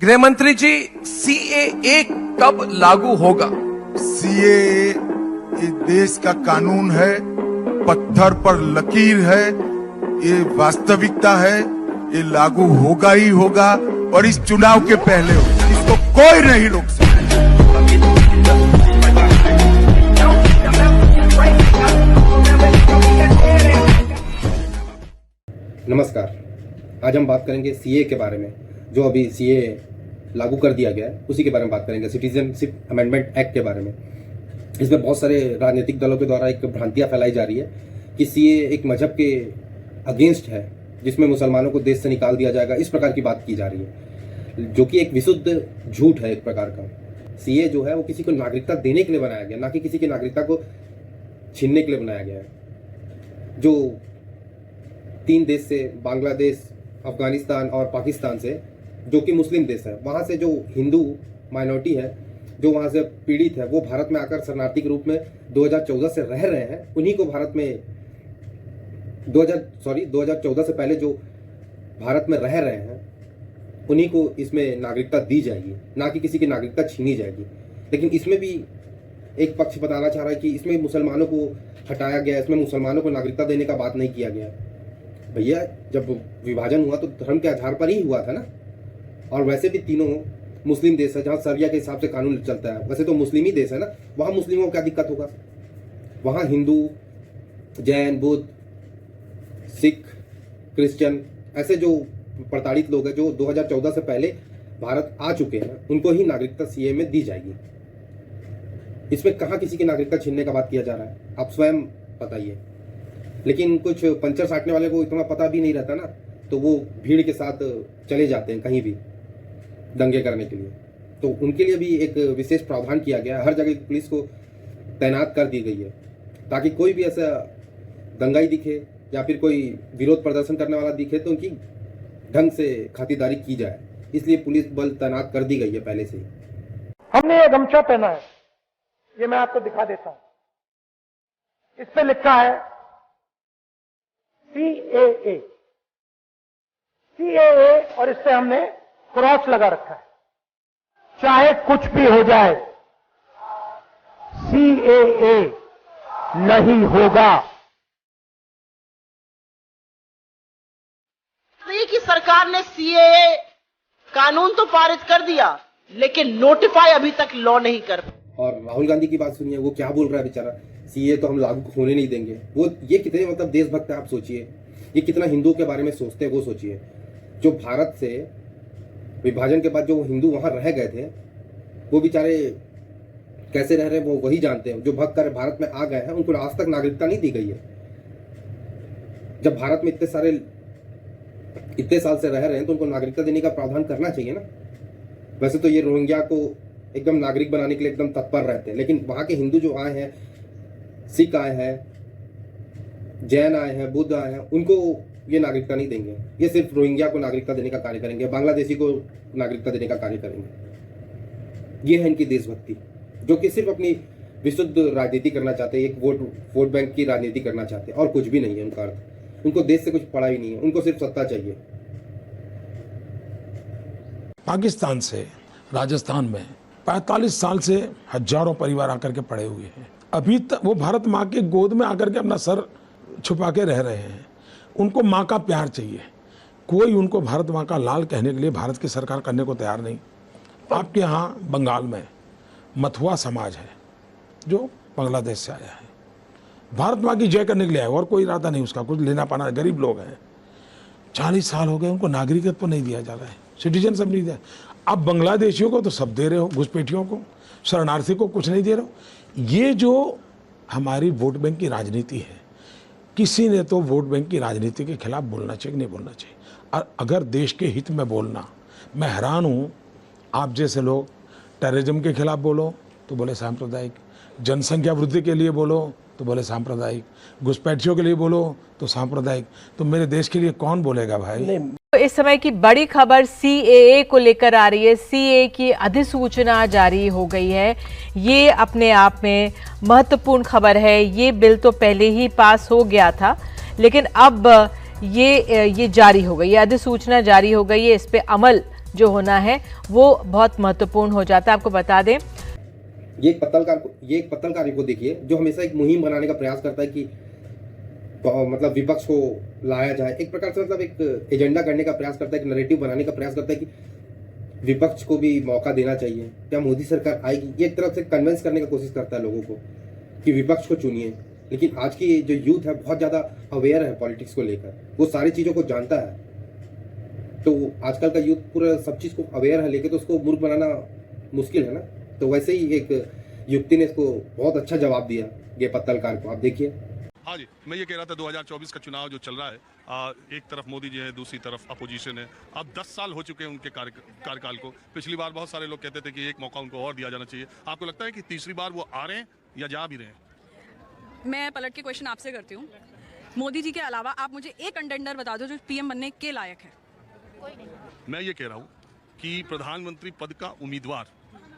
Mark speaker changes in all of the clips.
Speaker 1: गृह मंत्री जी, सीएए कब लागू होगा?
Speaker 2: सीएए ये देश का कानून है, पत्थर पर लकीर है, ये वास्तविकता है, ये लागू होगा ही होगा और इस चुनाव के पहले होगा। इसको कोई नहीं रोक सकता।
Speaker 3: नमस्कार, आज हम बात करेंगे सीए के बारे में। जो अभी सीए लागू कर दिया गया है उसी के बारे में बात करेंगे, सिटीजनशिप अमेंडमेंट एक्ट के बारे में। इसमें बहुत सारे राजनीतिक दलों के द्वारा एक भ्रांतियां फैलाई जा रही है कि सीए एक मजहब के अगेंस्ट है, जिसमें मुसलमानों को देश से निकाल दिया जाएगा। इस प्रकार की बात की जा रही है, जो कि एक विशुद्ध झूठ है एक प्रकार का। सीए जो है वो किसी को नागरिकता देने के लिए बनाया गया, ना कि किसी की नागरिकता को छीनने के लिए बनाया गया है। जो 3 देश से, बांग्लादेश, अफगानिस्तान और पाकिस्तान से, जो कि मुस्लिम देश है, वहाँ से जो हिंदू माइनॉरिटी है, जो वहाँ से पीड़ित है, वो भारत में आकर शरणार्थी के रूप में 2014 से रह रहे हैं। उन्हीं को भारत में 2014 से पहले जो भारत में रह रहे हैं, उन्हीं को इसमें नागरिकता दी जाएगी, ना कि किसी की नागरिकता छीनी जाएगी। लेकिन इसमें भी एक पक्ष बताना चाह रहा है कि इसमें मुसलमानों को हटाया गया, इसमें मुसलमानों को नागरिकता देने का बात नहीं किया गया। भैया, जब विभाजन हुआ तो धर्म के आधार पर ही हुआ था ना। और वैसे भी तीनों मुस्लिम देश है, जहाँ शरिया के हिसाब से कानून चलता है। वैसे तो मुस्लिम ही देश है ना, वहाँ मुस्लिमों को क्या दिक्कत होगा? वहाँ हिंदू, जैन, बुद्ध, सिख, क्रिश्चियन, ऐसे जो प्रताड़ित लोग हैं जो 2014 से पहले भारत आ चुके हैं, उनको ही नागरिकता सीए में दी जाएगी। इसमें कहाँ किसी की नागरिकता छीनने का बात किया जा रहा है, आप स्वयं बताइए। लेकिन कुछ पंचर साटने वाले को इतना पता भी नहीं रहता ना, तो वो भीड़ के साथ चले जाते हैं कहीं भी दंगे करने के लिए। तो उनके लिए भी एक विशेष प्रावधान किया गया है। हर जगह पुलिस को तैनात कर दी गई है, ताकि कोई भी ऐसा दंगाई दिखे या फिर कोई विरोध प्रदर्शन करने वाला दिखे तो उनकी ढंग से खातिरदारी की जाए। इसलिए पुलिस बल तैनात कर दी गई है पहले से ही।
Speaker 4: हमने ये गमछा पहना है, ये मैं आपको दिखा देता हूं। इस पे लिखा है सीएए, और इस पे हमने क्रॉस लगा रखा है। चाहे कुछ भी हो जाए, सीएए नहीं होगा।
Speaker 5: की सरकार ने सीएए कानून तो पारित कर दिया, लेकिन नोटिफाई अभी तक लॉ नहीं कर।
Speaker 3: और राहुल गांधी की बात सुनिए, वो क्या बोल रहा है बेचारा, सीए तो हम लागू होने नहीं देंगे। वो ये कितने मतलब देशभक्त है, आप सोचिए। ये कितना हिंदुओं के बारे में सोचते हैं, वो सोचिए। जो भारत से विभाजन के बाद जो हिंदू वहां रह गए थे, वो बेचारे कैसे रह रहे हैं वो वही जानते हैं। जो भग कर भारत में आ गए हैं, उनको आज तक नागरिकता नहीं दी गई है। जब भारत में इतने साल से रह रहे हैं तो उनको नागरिकता देने का प्रावधान करना चाहिए ना। वैसे तो ये रोहिंग्या को एकदम नागरिक बनाने के लिए एकदम तत्पर रहते हैं, लेकिन वहां के हिंदू जो आए हैं, सिख आए हैं, जैन आए हैं, बुद्ध आए हैं, उनको ये नागरिकता नहीं देंगे। ये सिर्फ रोहिंग्या को नागरिकता देने का कार्य करेंगे, बांग्लादेशी को नागरिकता देने का कार्य करेंगे। ये है इनकी देशभक्ति, जो कि सिर्फ अपनी विशुद्ध राजनीति करना चाहते हैं, एक वोट बैंक की राजनीति करना चाहते हैं, और कुछ भी नहीं है उनका अर्थ। उनको देश से कुछ पड़ा ही नहीं है, उनको सिर्फ सत्ता चाहिए।
Speaker 6: पाकिस्तान से राजस्थान में 45 साल से हजारों परिवार आकर के पड़े हुए हैं। अभी तक वो भारत माँ के गोद में आकर के अपना सर छुपा के रह रहे हैं। उनको माँ का प्यार चाहिए। कोई उनको भारत माँ का लाल कहने के लिए भारत की सरकार करने को तैयार नहीं। आपके यहाँ बंगाल में मथुआ समाज है, जो बांग्लादेश से आया है, भारत माँ की जय करने के लिए आया, और कोई इरादा नहीं उसका, कुछ लेना पाना। गरीब लोग हैं, 40 साल हो गए, उनको नागरिकत्व नहीं दिया जा रहा है, सिटीजनशिप नहीं दिया। अब बांग्लादेशियों को तो सब दे रहे हो, घुसपैठियों को, शरणार्थी को कुछ नहीं दे रहे हो। ये जो हमारी वोट बैंक की राजनीति है, किसी ने तो वोट बैंक की राजनीति के खिलाफ बोलना चाहिए, नहीं बोलना चाहिए। और अगर देश के हित में बोलना, मैं हैरान हूँ, आप जैसे लोग टेररिज्म के खिलाफ बोलो तो बोले सांप्रदायिक, जनसंख्या वृद्धि के लिए बोलो तो बोले सांप्रदायिक, घुसपैठियों के लिए बोलो तो सांप्रदायिक। तो मेरे देश के लिए कौन बोलेगा भाई?
Speaker 7: इस समय की बड़ी खबर सीएए को लेकर आ रही है। सीएए की अधिसूचना जारी हो गई है। ये अपने आप में महत्वपूर्ण खबर है। ये बिल तो पहले ही पास हो गया था, लेकिन अब ये जारी हो गई है, अधिसूचना जारी हो गई है, इस पे अमल जो होना है वो बहुत महत्वपूर्ण हो जाता है। आपको बता दें,
Speaker 3: ये एक पत्रकार को देखिए जो हमेशा एक मुहिम बनाने का प्रयास करता है कि मतलब विपक्ष को लाया जाए, एक प्रकार से मतलब एक एजेंडा करने का प्रयास करता है, एक नैरेटिव बनाने का प्रयास करता है कि विपक्ष को भी मौका देना चाहिए, क्या मोदी सरकार आएगी, ये एक तरफ से कन्विंस करने का कोशिश करता है लोगों को कि विपक्ष को चुनिए। लेकिन आज की जो यूथ है बहुत ज़्यादा अवेयर है पॉलिटिक्स को लेकर, वो सारी चीज़ों को जानता है। तो आजकल का यूथ पूरा सब चीज़ को अवेयर है, लेकिन तो उसको मूर्ख बनाना मुश्किल है ना। तो वैसे ही एक युक्ति ने इसको बहुत अच्छा जवाब दिया, ये पत्रकार को, आप देखिए।
Speaker 8: हाँ जी, मैं ये कह रहा था 2024 का चुनाव जो चल रहा है, एक तरफ मोदी जी है, दूसरी तरफ अपोजिशन है। अब 10 साल हो चुके हैं उनके कार्यकाल को। पिछली बार बहुत सारे लोग कहते थे कि एक मौका उनको और दिया जाना चाहिए। आपको लगता है कि तीसरी बार वो आ रहे हैं या जा भी रहे हैं?
Speaker 9: मैं पलट के क्वेश्चन आपसे करती हूँ। मोदी जी के अलावा आप मुझे एक कंटेंडर बता दो जो पीएम बनने के लायक है।
Speaker 8: मैं ये कह रहा हूँ कि प्रधानमंत्री पद का उम्मीदवार,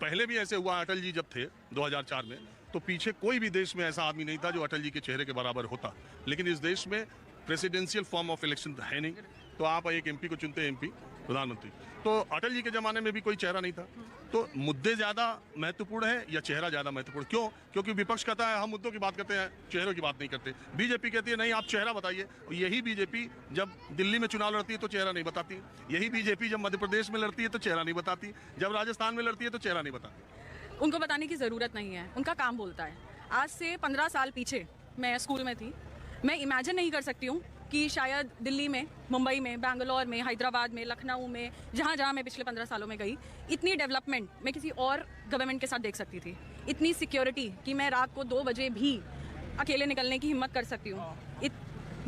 Speaker 8: पहले भी ऐसे हुआ, अटल जी जब थे 2004 में, तो पीछे कोई भी देश में ऐसा आदमी नहीं था जो अटल जी के चेहरे के बराबर होता। लेकिन इस देश में प्रेसिडेंशियल फॉर्म ऑफ इलेक्शन है नहीं, तो आप एक एमपी को चुनते हैं, एमपी प्रधानमंत्री। तो अटल जी के ज़माने में भी कोई चेहरा नहीं था। तो मुद्दे ज़्यादा महत्वपूर्ण है या चेहरा ज़्यादा महत्वपूर्ण? क्यों? क्योंकि विपक्ष कहता है हम मुद्दों की बात करते हैं, चेहरों की बात नहीं करते। बीजेपी कहती है नहीं, आप चेहरा बताइए। यही बीजेपी जब दिल्ली में चुनाव लड़ती है तो चेहरा नहीं बताती, यही बीजेपी जब मध्य प्रदेश में लड़ती है तो चेहरा नहीं बताती, जब राजस्थान में लड़ती है तो चेहरा नहीं बताती।
Speaker 9: उनको बताने की ज़रूरत नहीं है, उनका काम बोलता है। आज से 15 साल पीछे मैं स्कूल में थी, मैं इमेजिन नहीं कर सकती हूँ कि शायद दिल्ली में, मुंबई में, बेंगलोर में, हैदराबाद में, लखनऊ में, जहाँ जहाँ मैं पिछले 15 सालों में गई, इतनी डेवलपमेंट मैं किसी और गवर्नमेंट के साथ देख सकती थी। इतनी सिक्योरिटी कि मैं रात को 2 बजे भी अकेले निकलने की हिम्मत कर सकती हूँ।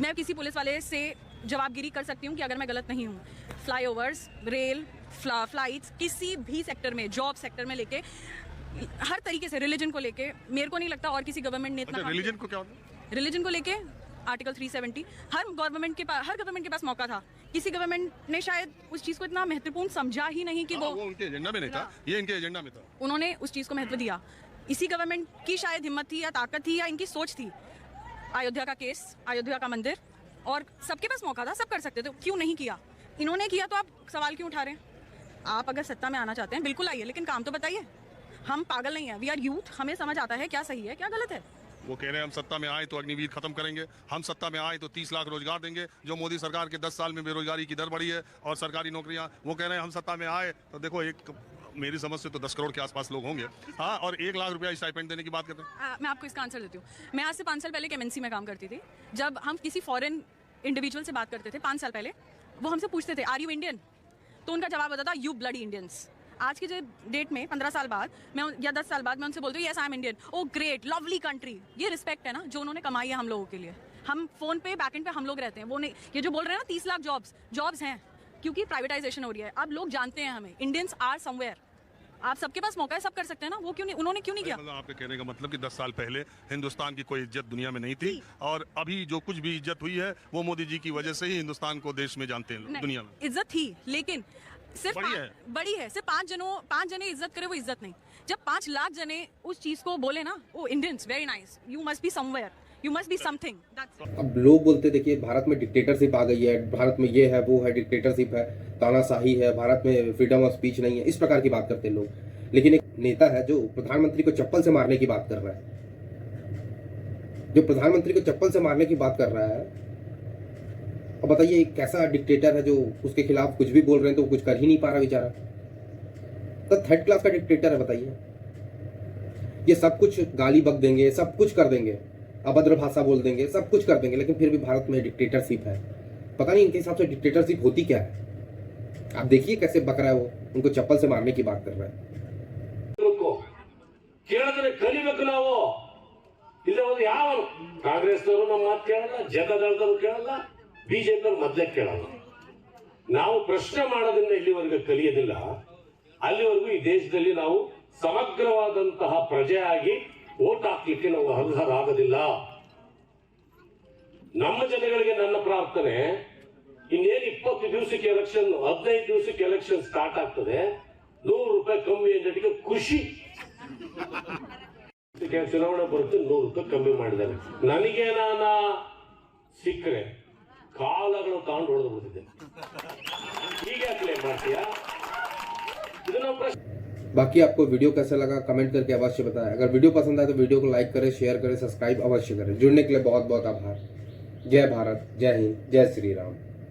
Speaker 9: मैं किसी पुलिस वाले से जवाबगिरी कर सकती हूँ कि अगर मैं गलत नहीं हूँ। फ्लाईओवर्स, रेल, फ्लाइट्स, किसी भी सेक्टर में, जॉब सेक्टर में लेके हर तरीके से, रिलीजन को लेके मेरे को नहीं लगता और किसी गवर्नमेंट ने इतना।
Speaker 8: रिलीजन को क्या होता है?
Speaker 9: रिलीजन को लेके आर्टिकल 370 हर गवर्नमेंट के पास मौका था। किसी गवर्नमेंट ने शायद उस चीज को इतना महत्वपूर्ण समझा ही नहीं कि वो
Speaker 8: उनके एजेंडा में नहीं था, ये इनके एजेंडा में था।
Speaker 9: उन्होंने उस चीज को महत्व दिया। इसी गवर्नमेंट की शायद हिम्मत थी या ताकत थी या इनकी सोच थी। अयोध्या का केस, अयोध्या का मंदिर, और सबके पास मौका था, सब कर सकते थे, क्यों नहीं किया? इन्होंने किया तो आप सवाल क्यों उठा रहे हैं? आप अगर सत्ता में आना चाहते हैं बिल्कुल आइए, लेकिन काम तो बताइए। हम पागल नहीं है, वी आर यूथ, हमें समझ आता है क्या सही है क्या गलत है।
Speaker 8: वो कह रहे हैं हम सत्ता में आए तो अग्निवीर खत्म करेंगे, हम सत्ता में आए तो 30 लाख रोजगार देंगे। जो मोदी सरकार के 10 साल में बेरोजगारी की दर बढ़ी है और सरकारी नौकरियां, वो कह रहे हैं हम सत्ता में आए तो देखो, एक मेरी समझ से तो 10 करोड़ के आसपास लोग होंगे, हाँ, और 1 लाख रुपया स्टाइपेंड देने की बात करते हैं।
Speaker 9: मैं आपको इसका आंसर देती हूँ। मैं आज से 5 साल पहले एक MNC में काम करती थी। जब हम किसी फॉरेन इंडिविजुअल से बात करते थे 5 साल पहले, वो हमसे पूछते थे आर यू इंडियन, तो उनका जवाब होता था यू ब्लडी इंडियंस। आज की जो डेट में 15 साल बाद मैं या 10 साल बाद मैं उनसे बोलती हूँ yes I am Indian, oh great, lovely country. ये रिस्पेक्ट है ना जो उन्होंने कमाई है हम लोगों के लिए। हम फोन पे, बैकएंड पे हम लोग रहते हैं, वो नहीं। ये जो बोल रहे हैं ना 30 लाख जॉब्स हैं क्योंकि प्राइवेटाइजेशन हो रही है। अब लोग जानते हैं हमें, इंडियंस आर समवेयर। आप सबके पास मौका है, सब कर सकते हैं ना, वो क्यों नहीं, उन्होंने क्यों नहीं किया?
Speaker 8: मतलब आपके कहने का मतलब कि 10 साल पहले हिंदुस्तान की कोई इज्जत दुनिया में नहीं थी, और अभी जो कुछ भी इज्जत हुई है वो मोदी जी की वजह से ही हिंदुस्तान को देश में जानते हैं दुनिया में।
Speaker 9: इज्जत थी, लेकिन सिर्फ बड़ी है। सिर्फ 5 जने इज्जत करे वो इज्जत नहीं। जब 5 लाख जने उस चीज को बोले ना, oh Indians very nice, you must be somewhere, you must be something.
Speaker 3: अब लोग बोलते देखिए भारत में डिक्टेटरशिप आ गई है, भारत में ये है वो है, डिक्टेटरशिप है, तानाशाही है, भारत में फ्रीडम ऑफ स्पीच नहीं है, इस प्रकार की बात करते हैं लोग। लेकिन एक नेता है जो प्रधानमंत्री को चप्पल से मारने की बात कर रहा है, जो प्रधानमंत्री को चप्पल से मारने की बात कर रहा है। अब बताइए एक कैसा डिक्टेटर है जो उसके खिलाफ कुछ भी बोल रहे हैं तो कुछ कर ही नहीं पा रहा बेचारा। तो 3rd क्लास का डिक्टेटर है, बताइए। ये सब कुछ गाली बक देंगे, सब कुछ कर देंगे, अभद्र भाषा बोल देंगे, सब कुछ कर देंगे, लेकिन फिर भी भारत में डिक्टेटरशिप है। पता नहीं इनके हिसाब से डिक्टेटरशिप होती क्या है। आप देखिए कैसे बक रहा है वो, उनको चप्पल से मारने की बात कर रहा है।
Speaker 10: ಕೇಳಿದ್ರೆ ಕಲಿಬೇಕು ನಾವು, ಇಲ್ಲ ಒಂದು ಯಾವ ಕಾಂಗ್ರೆಸ್ನವರು ನಮ್ಮ ಮಾತು ಕೇಳಲ್ಲ, ಜನತಾದಳದವರು ಕೇಳಲ್ಲ, ಬಿಜೆಪಿಯವರು ಮೊದಲೇ ಕೇಳಲ್ಲ. ನಾವು ಪ್ರಶ್ನೆ ಮಾಡೋದನ್ನ ಇಲ್ಲಿವರೆಗೆ ಕಲಿಯೋದಿಲ್ಲ, ಅಲ್ಲಿವರೆಗೂ ಈ ದೇಶದಲ್ಲಿ ನಾವು ಸಮಗ್ರವಾದಂತಹ ಪ್ರಜೆಯಾಗಿ ವೋಟ್ ಹಾಕ್ಲಿಕ್ಕೆ ನಾವು ಅರ್ಹರಾಗೋದಿಲ್ಲ. ನಮ್ಮ ಜನಗಳಿಗೆ ನನ್ನ ಪ್ರಾರ್ಥನೆ, ಇನ್ನೇನು 20 ದಿವಸಕ್ಕೆ ಎಲೆಕ್ಷನ್, 15 ದಿವಸಕ್ಕೆ ಎಲೆಕ್ಷನ್ ಸ್ಟಾರ್ಟ್ ಆಗ್ತದೆ, 100 ರೂಪಾಯಿ ಕಮ್ಮಿ ಅನ್ನೋದಕ್ಕೆ ಖುಷಿ. ಚುನಾವಣೆ ಬರುತ್ತೆ, 100 ರೂಪಾಯಿ ಕಮ್ಮಿ ಮಾಡಿದ್ದಾರೆ. ನನಗೇನಾನ ಸಿಕ್ಕರೆ ಕಾಲಗಳು ತಗೊಂಡು ಹೊಡೆದು ಬಿಡ್ತಿದ್ದೆ. ಹೀಗೆ ಕ್ಲೇಮ್ ಮಾಡ್ತೀಯಾ? ಇದು ನಾವು ಪ್ರಶ್ನೆ.
Speaker 3: बाकी आपको वीडियो कैसा लगा कमेंट करके अवश्य बताएं। अगर वीडियो पसंद आए तो वीडियो को लाइक करें, शेयर करें, सब्सक्राइब अवश्य करें। जुड़ने के लिए बहुत बहुत आभार। जय भारत, जय हिंद, जय श्री राम।